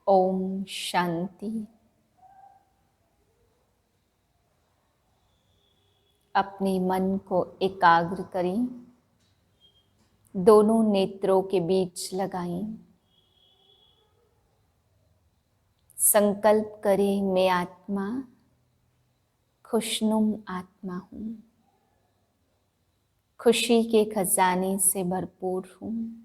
ओम शांति। अपने मन को एकाग्र करें, दोनों नेत्रों के बीच लगाएं। संकल्प करें, मैं आत्मा खुशनुम आत्मा हूँ, खुशी के खजाने से भरपूर हूँ।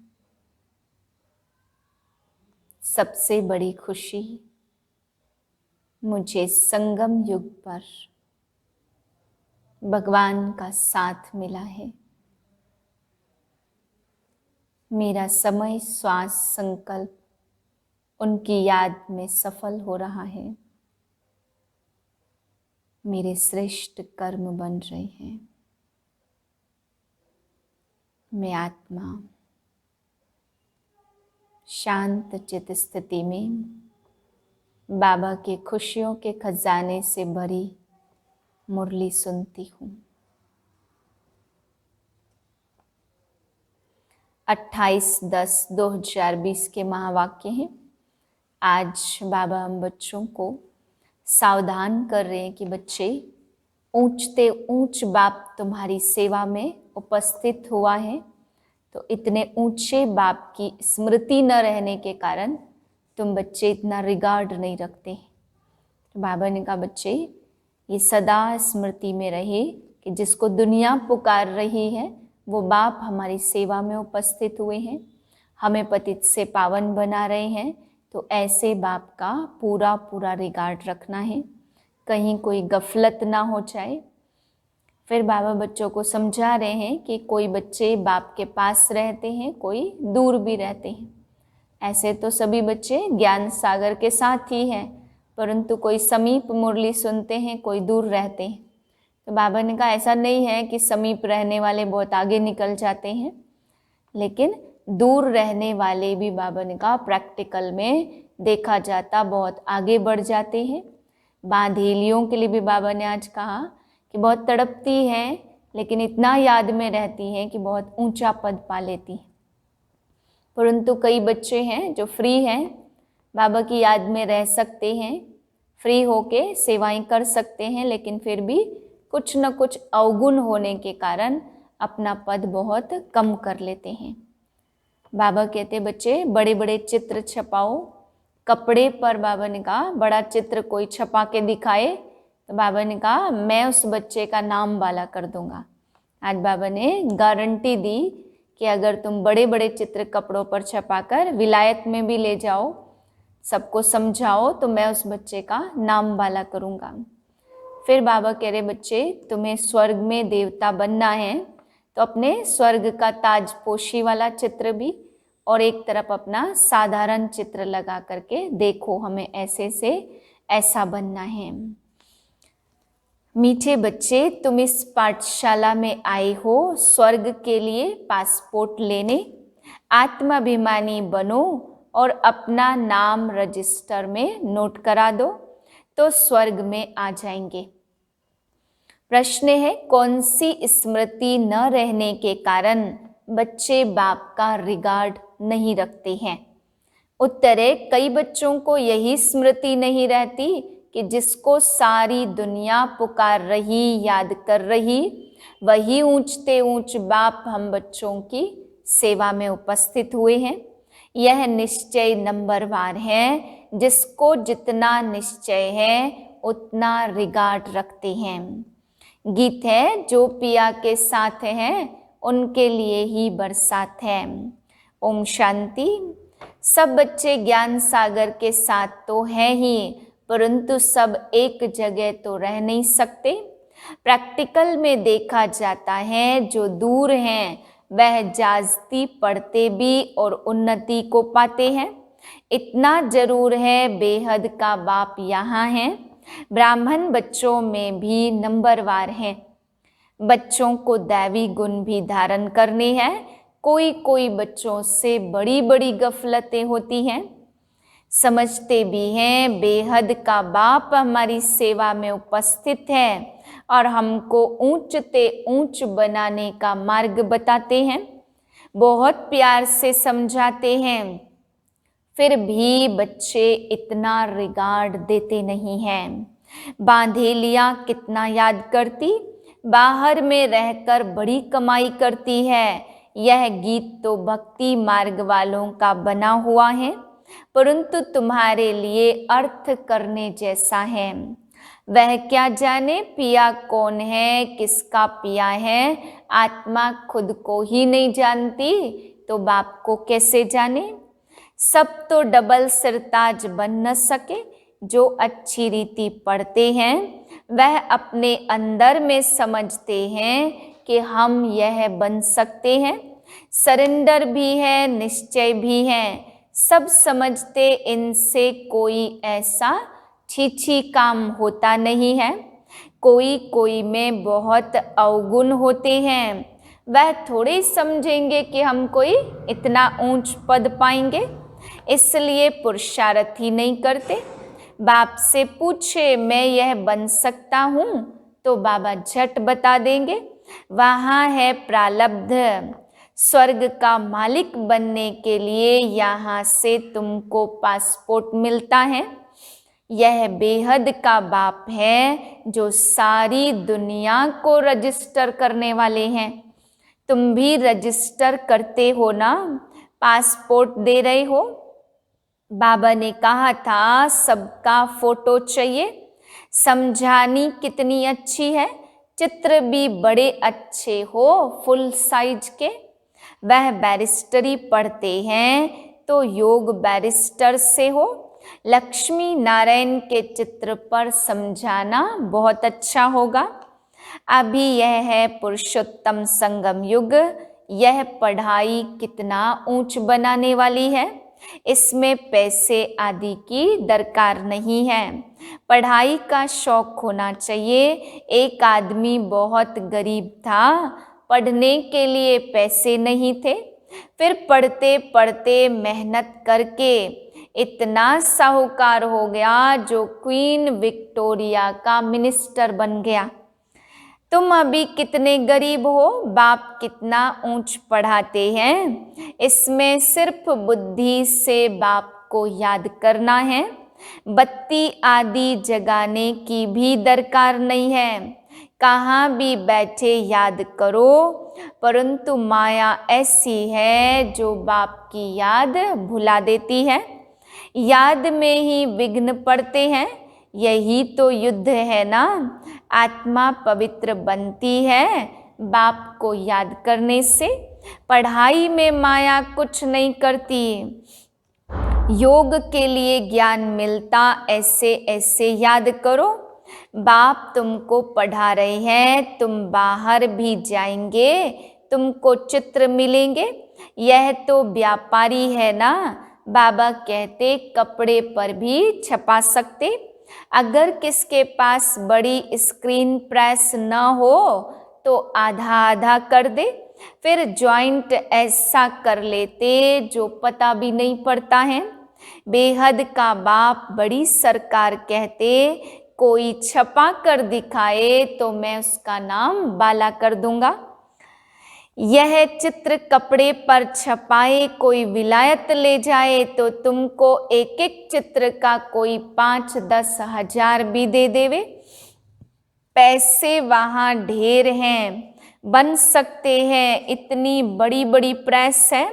सबसे बड़ी खुशी मुझे संगम युग पर भगवान का साथ मिला है। मेरा समय, श्वास, संकल्प उनकी याद में सफल हो रहा है। मेरे श्रेष्ठ कर्म बन रहे हैं। मैं आत्मा शांत चित स्थिति में बाबा के खुशियों के खजाने से भरी मुरली सुनती हूँ। 28/10/2020 के महावाक्य हैं। आज बाबा हम बच्चों को सावधान कर रहे हैं कि बच्चे, ऊंचते ऊंच बाप तुम्हारी सेवा में उपस्थित हुआ है, तो इतने ऊंचे बाप की स्मृति न रहने के कारण तुम बच्चे इतना रिगार्ड नहीं रखते। तो बाबा ने कहा, बच्चे ये सदा स्मृति में रहे कि जिसको दुनिया पुकार रही है वो बाप हमारी सेवा में उपस्थित हुए हैं, हमें पतित से पावन बना रहे हैं। तो ऐसे बाप का पूरा पूरा रिगार्ड रखना है, कहीं कोई गफलत ना हो जाए। फिर बाबा बच्चों को समझा रहे हैं कि कोई बच्चे बाप के पास रहते हैं, कोई दूर भी रहते हैं। ऐसे तो सभी बच्चे ज्ञान सागर के साथ ही हैं, परंतु कोई समीप मुरली सुनते हैं, कोई दूर रहते हैं। तो बाबा ने कहा, ऐसा नहीं है कि समीप रहने वाले बहुत आगे निकल जाते हैं, लेकिन दूर रहने वाले भी बाबा ने कहा प्रैक्टिकल में देखा जाता बहुत आगे बढ़ जाते हैं। बांधेलियों के लिए भी बाबा ने आज कहा कि बहुत तड़पती हैं, लेकिन इतना याद में रहती हैं कि बहुत ऊंचा पद पा लेती हैं। परंतु कई बच्चे हैं जो फ्री हैं, बाबा की याद में रह सकते हैं, फ्री होके सेवाएं कर सकते हैं, लेकिन फिर भी कुछ न कुछ अवगुण होने के कारण अपना पद बहुत कम कर लेते हैं। बाबा कहते, बच्चे बड़े बड़े चित्र छपाओ। कपड़े पर बाबा ने कहा बड़ा चित्र कोई छपा के दिखाए तो बाबा ने कहा मैं उस बच्चे का नाम वाला कर दूंगा। आज बाबा ने गारंटी दी कि अगर तुम बड़े बड़े चित्र कपड़ों पर छपाकर विलायत में भी ले जाओ, सबको समझाओ, तो मैं उस बच्चे का नाम वाला करूँगा। फिर बाबा कह रहे, बच्चे तुम्हें स्वर्ग में देवता बनना है तो अपने स्वर्ग का ताजपोशी वाला चित्र भी और एक तरफ अपना साधारण चित्र लगा करके देखो, हमें ऐसे से ऐसा बनना है। मीठे बच्चे, तुम इस पाठशाला में आए हो स्वर्ग के लिए पासपोर्ट लेने। आत्माभिमानी बनो और अपना नाम रजिस्टर में नोट करा दो तो स्वर्ग में आ जाएंगे। प्रश्न है, कौन सी स्मृति न रहने के कारण बच्चे बाप का रिगार्ड नहीं रखते हैं? उत्तर है, कई बच्चों को यही स्मृति नहीं रहती कि जिसको सारी दुनिया पुकार रही, याद कर रही, वही ऊंचते ऊंच बाप हम बच्चों की सेवा में उपस्थित हुए हैं। यह निश्चय नंबरवार है, जिसको जितना निश्चय है उतना रिगार्ड रखते हैं। गीत है, जो पिया के साथ हैं उनके लिए ही बरसात है। ओम शांति। सब बच्चे ज्ञान सागर के साथ तो हैं ही, परंतु सब एक जगह तो रह नहीं सकते। प्रैक्टिकल में देखा जाता है जो दूर हैं वह जास्ती पढ़ते भी और उन्नति को पाते हैं। इतना जरूर है बेहद का बाप यहाँ है। ब्राह्मण बच्चों में भी नंबरवार हैं। बच्चों को दैवी गुण भी धारण करने हैं। कोई कोई बच्चों से बड़ी बड़ी गफलतें होती हैं। समझते भी हैं बेहद का बाप हमारी सेवा में उपस्थित है और हमको ऊंचते ऊंच बनाने का मार्ग बताते हैं, बहुत प्यार से समझाते हैं। फिर भी बच्चे इतना रिगार्ड देते नहीं हैं। बांधेलियाँ कितना याद करती, बाहर में रहकर बड़ी कमाई करती है। यह गीत तो भक्ति मार्ग वालों का बना हुआ है, परंतु तुम्हारे लिए अर्थ करने जैसा है। वह क्या जाने पिया कौन है, किसका पिया है। आत्मा खुद को ही नहीं जानती तो बाप को कैसे जाने। सब तो डबल सिरताज बन न सके। जो अच्छी रीति पढ़ते हैं वह अपने अंदर में समझते हैं कि हम यह बन सकते हैं। सरेंडर भी है, निश्चय भी है। सब समझते इनसे कोई ऐसा छीछी काम होता नहीं है। कोई कोई में बहुत अवगुण होते हैं, वह थोड़े समझेंगे कि हम कोई इतना ऊंच पद पाएंगे, इसलिए पुरुषार्थ ही नहीं करते। बाप से पूछे मैं यह बन सकता हूँ तो बाबा झट बता देंगे। वहाँ है प्रारब्ध। स्वर्ग का मालिक बनने के लिए यहाँ से तुमको पासपोर्ट मिलता है। यह बेहद का बाप है जो सारी दुनिया को रजिस्टर करने वाले हैं। तुम भी रजिस्टर करते हो ना, पासपोर्ट दे रहे हो। बाबा ने कहा था सबका फोटो चाहिए। समझानी कितनी अच्छी है, चित्र भी बड़े अच्छे हो फुल साइज के। वह बैरिस्टरी पढ़ते हैं तो योग बैरिस्टर से हो। लक्ष्मी नारायण के चित्र पर समझाना बहुत अच्छा होगा। अभी यह है पुरुषोत्तम संगम युग। यह पढ़ाई कितना ऊंच बनाने वाली है। इसमें पैसे आदि की दरकार नहीं है। पढ़ाई का शौक होना चाहिए। एक आदमी बहुत गरीब था, पढ़ने के लिए पैसे नहीं थे। फिर पढ़ते पढ़ते मेहनत करके इतना साहूकार हो गया जो क्वीन विक्टोरिया का मिनिस्टर बन गया। तुम अभी कितने गरीब हो, बाप कितना ऊंच पढ़ाते हैं। इसमें सिर्फ बुद्धि से बाप को याद करना है। बत्ती आदि जगाने की भी दरकार नहीं है। कहाँ भी बैठे याद करो, परंतु माया ऐसी है जो बाप की याद भुला देती है। याद में ही विघ्न पड़ते हैं। यही तो युद्ध है ना। आत्मा पवित्र बनती है बाप को याद करने से। पढ़ाई में माया कुछ नहीं करती। योग के लिए ज्ञान मिलता ऐसे ऐसे याद करो। बाप तुमको पढ़ा रहे हैं, तुम बाहर भी जाएंगे, तुमको चित्र मिलेंगे। यह तो व्यापारी है ना। बाबा कहते कपड़े पर भी छपा सकते। अगर किसके पास बड़ी स्क्रीन प्रेस न हो तो आधा आधा कर दे। फिर जॉइंट ऐसा कर लेते जो पता भी नहीं पड़ता है। बेहद का बाप बड़ी सरकार कहते कोई छपा कर दिखाए तो मैं उसका नाम बाला कर दूंगा। यह चित्र कपड़े पर छपाए कोई विलायत ले जाए तो तुमको एक एक चित्र का कोई 5-10 हजार भी दे देवे। पैसे वहाँ ढेर हैं, बन सकते हैं। इतनी बड़ी बड़ी प्रेस है,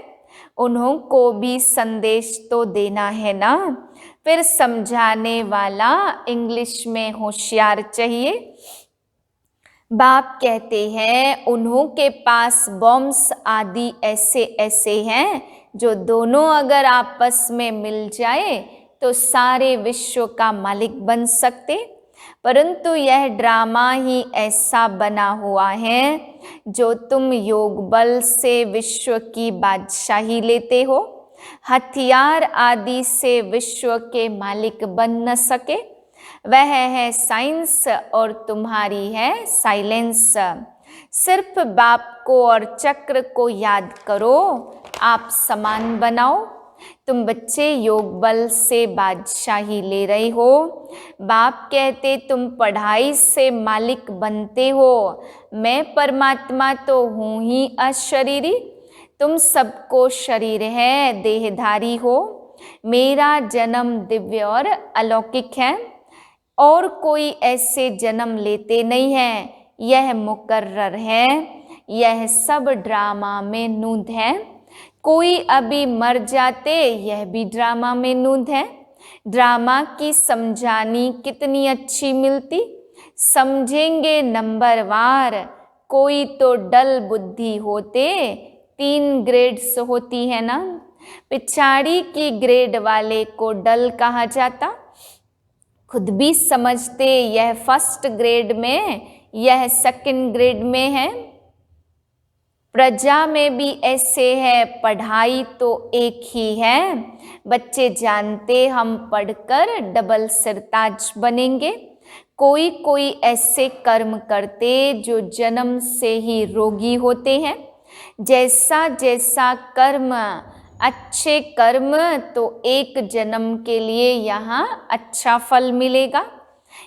उन्हों को भी संदेश तो देना है ना। फिर समझाने वाला इंग्लिश में होशियार चाहिए। बाप कहते हैं उन्हों के पास बॉम्ब्स आदि ऐसे ऐसे हैं जो दोनों अगर आपस में मिल जाए तो सारे विश्व का मालिक बन सकते। परंतु यह ड्रामा ही ऐसा बना हुआ है जो तुम योग बल से विश्व की बादशाही लेते हो। हथियार आदि से विश्व के मालिक बन न सके। वह है साइंस और तुम्हारी है साइलेंस। सिर्फ बाप को और चक्र को याद करो, आप समान बनाओ। तुम बच्चे योग बल से बादशाही ले रहे हो। बाप कहते तुम पढ़ाई से मालिक बनते हो। मैं परमात्मा तो हूँ ही अशरीरी। तुम सबको शरीर है, देहधारी हो। मेरा जन्म दिव्य और अलौकिक है और कोई ऐसे जन्म लेते नहीं है, यह मुकर्रर है, यह सब ड्रामा में नूंद है। कोई अभी मर जाते, यह भी ड्रामा में नूंद है। ड्रामा की समझानी कितनी अच्छी मिलती, समझेंगे नंबरवार। कोई तो डल बुद्धि होते, 3 ग्रेड्स होती है ना, पिछाड़ी की ग्रेड वाले को डल कहा जाता। खुद भी समझते यह फर्स्ट ग्रेड में, यह सेकंड ग्रेड में है। प्रजा में भी ऐसे है, पढ़ाई तो एक ही है। बच्चे जानते हम पढ़कर डबल सिरताज बनेंगे। कोई कोई ऐसे कर्म करते जो जन्म से ही रोगी होते हैं। जैसा जैसा कर्म, अच्छे कर्म तो एक जन्म के लिए यहाँ अच्छा फल मिलेगा।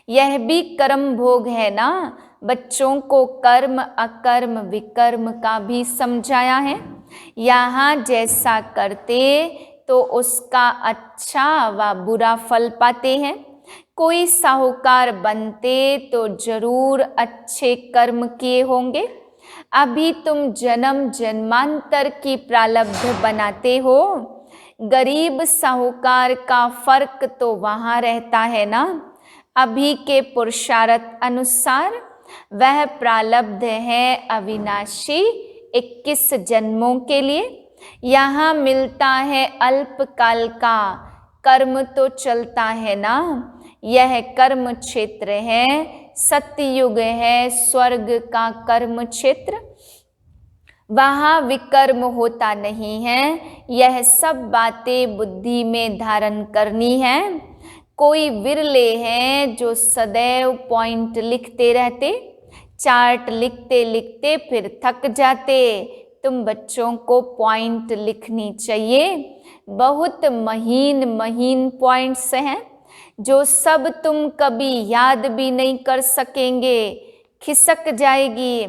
यह भी कर्म भोग है ना। बच्चों को कर्म अकर्म विकर्म का भी समझाया है। यहाँ जैसा करते तो उसका अच्छा व बुरा फल पाते हैं। कोई साहूकार बनते तो जरूर अच्छे कर्म किए होंगे। अभी तुम जन्म जन्मांतर की प्रारब्ध बनाते हो। गरीब साहूकार का फर्क तो वहाँ रहता है ना। अभी के पुरुषार्थ अनुसार वह प्रारब्ध है अविनाशी 21 जन्मों के लिए। यहाँ मिलता है अल्पकाल का, कर्म तो चलता है ना। यह कर्म क्षेत्र है, सत्ययुग है स्वर्ग का कर्म क्षेत्र। वहाँ विकर्म होता नहीं है। यह सब बातें बुद्धि में धारण करनी है। कोई विरले हैं जो सदैव पॉइंट लिखते रहते, चार्ट लिखते लिखते फिर थक जाते। तुम बच्चों को पॉइंट लिखनी चाहिए। बहुत महीन महीन पॉइंट्स हैं जो सब तुम कभी याद भी नहीं कर सकेंगे। खिसक जाएगी,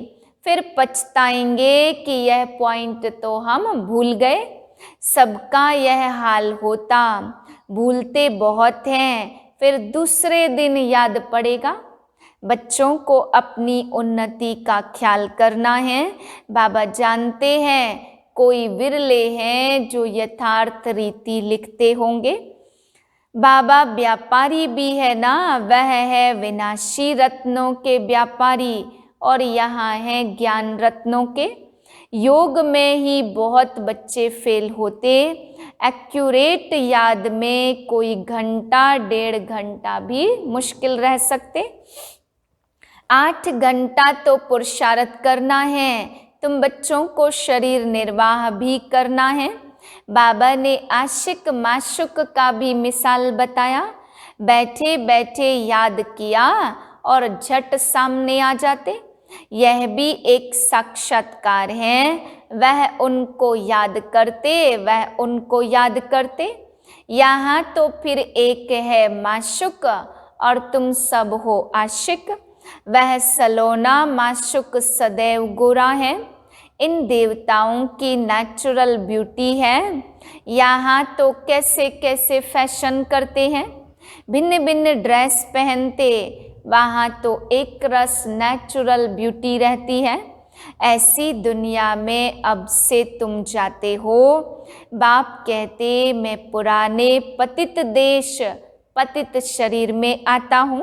फिर पछताएंगे कि यह पॉइंट तो हम भूल गए। सबका यह हाल होता, भूलते बहुत हैं, फिर दूसरे दिन याद पड़ेगा। बच्चों को अपनी उन्नति का ख्याल करना है। बाबा जानते हैं कोई विरले हैं जो यथार्थ रीति लिखते होंगे। बाबा व्यापारी भी है ना, वह है विनाशी रत्नों के व्यापारी और यहाँ है ज्ञान रत्नों के। योग में ही बहुत बच्चे फेल होते। एक्यूरेट याद में कोई घंटा 1.5 घंटा भी मुश्किल रह सकते। 8 घंटा तो पुरुषार्थ करना है। तुम बच्चों को शरीर निर्वाह भी करना है। बाबा ने आशिक माशुक का भी मिसाल बताया। बैठे बैठे याद किया और झट सामने आ जाते। यह भी एक साक्षात्कार है। वह उनको याद करते, वह उनको याद करते। यहाँ तो फिर एक है माशुक और तुम सब हो आशिक। वह सलोना माशुक सदैव गोरा है। इन देवताओं की नेचुरल ब्यूटी है। यहाँ तो कैसे कैसे फैशन करते हैं, भिन्न भिन्न ड्रेस पहनते। वहाँ तो एक रस नेचुरल ब्यूटी रहती है। ऐसी दुनिया में अब से तुम जाते हो। बाप कहते मैं पुराने पतित देश पतित शरीर में आता हूँ।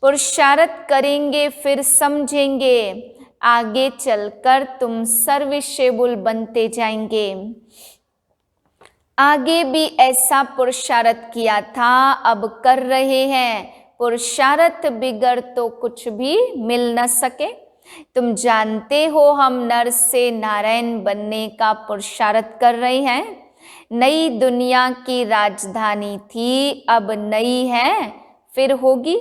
पुरुषार्थ करेंगे फिर समझेंगे। आगे चलकर तुम सर्विसेबल बनते जाएंगे। आगे भी ऐसा पुरुषार्थ किया था, अब कर रहे हैं। पुरुषार्थ बिगड़ तो कुछ भी मिल न सके। तुम जानते हो हम नर से नारायण बनने का पुरुषार्थ कर रहे हैं। नई दुनिया की राजधानी थी, अब नई है फिर होगी।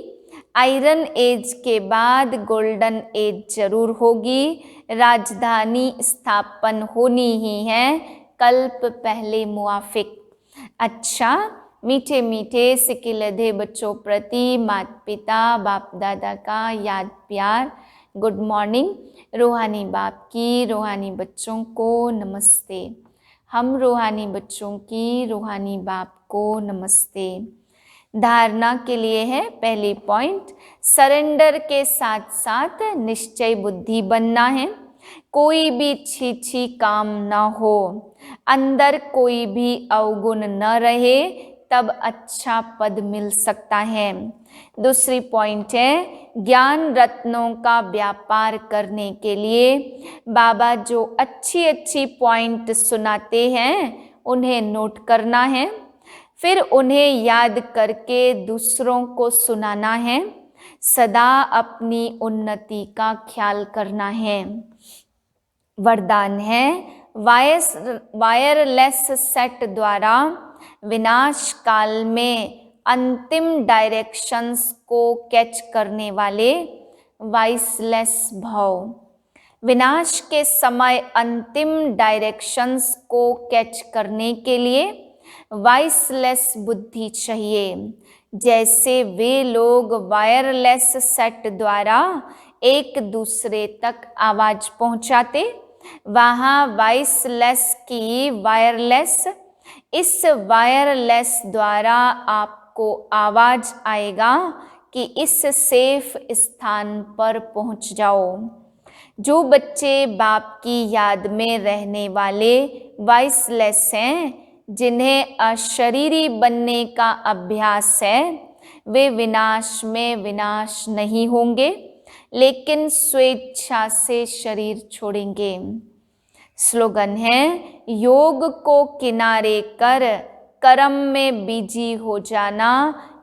आयरन एज के बाद गोल्डन एज जरूर होगी। राजधानी स्थापन होनी ही है, कल्प पहले मुआफिक। अच्छा, मीठे मीठे सिकिलधे बच्चों प्रति माता पिता बाप दादा का याद प्यार। Good morning. रूहानी बाप की रूहानी बच्चों को नमस्ते। हम रूहानी बच्चों की रूहानी बाप आपको नमस्ते। धारणा के लिए है पहली पॉइंट, सरेंडर के साथ साथ निश्चय बुद्धि बनना है। कोई भी छी काम न हो, अंदर कोई भी अवगुण न रहे, तब अच्छा पद मिल सकता है। दूसरी पॉइंट है, ज्ञान रत्नों का व्यापार करने के लिए बाबा जो अच्छी अच्छी पॉइंट सुनाते हैं उन्हें नोट करना है, फिर उन्हें याद करके दूसरों को सुनाना है। सदा अपनी उन्नति का ख्याल करना है। वरदान है, वायरलेस सेट द्वारा विनाश काल में अंतिम डायरेक्शंस को कैच करने वाले वॉइसलेस भाव। विनाश के समय अंतिम डायरेक्शंस को कैच करने के लिए वॉइसलेस बुद्धि चाहिए। जैसे वे लोग वायरलेस सेट द्वारा एक दूसरे तक आवाज पहुंचाते, वहां वॉइसलेस की वायरलेस, इस वायरलेस द्वारा आपको आवाज आएगा कि इस सेफ स्थान पर पहुंच जाओ। जो बच्चे बाप की याद में रहने वाले वॉइसलेस हैं, जिन्हें अशरीरी बनने का अभ्यास है, वे विनाश में विनाश नहीं होंगे, लेकिन स्वेच्छा से शरीर छोड़ेंगे। स्लोगन है, योग को किनारे कर कर्म में बिजी हो जाना,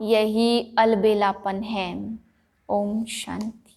यही अलबेलापन है। ओम शांति।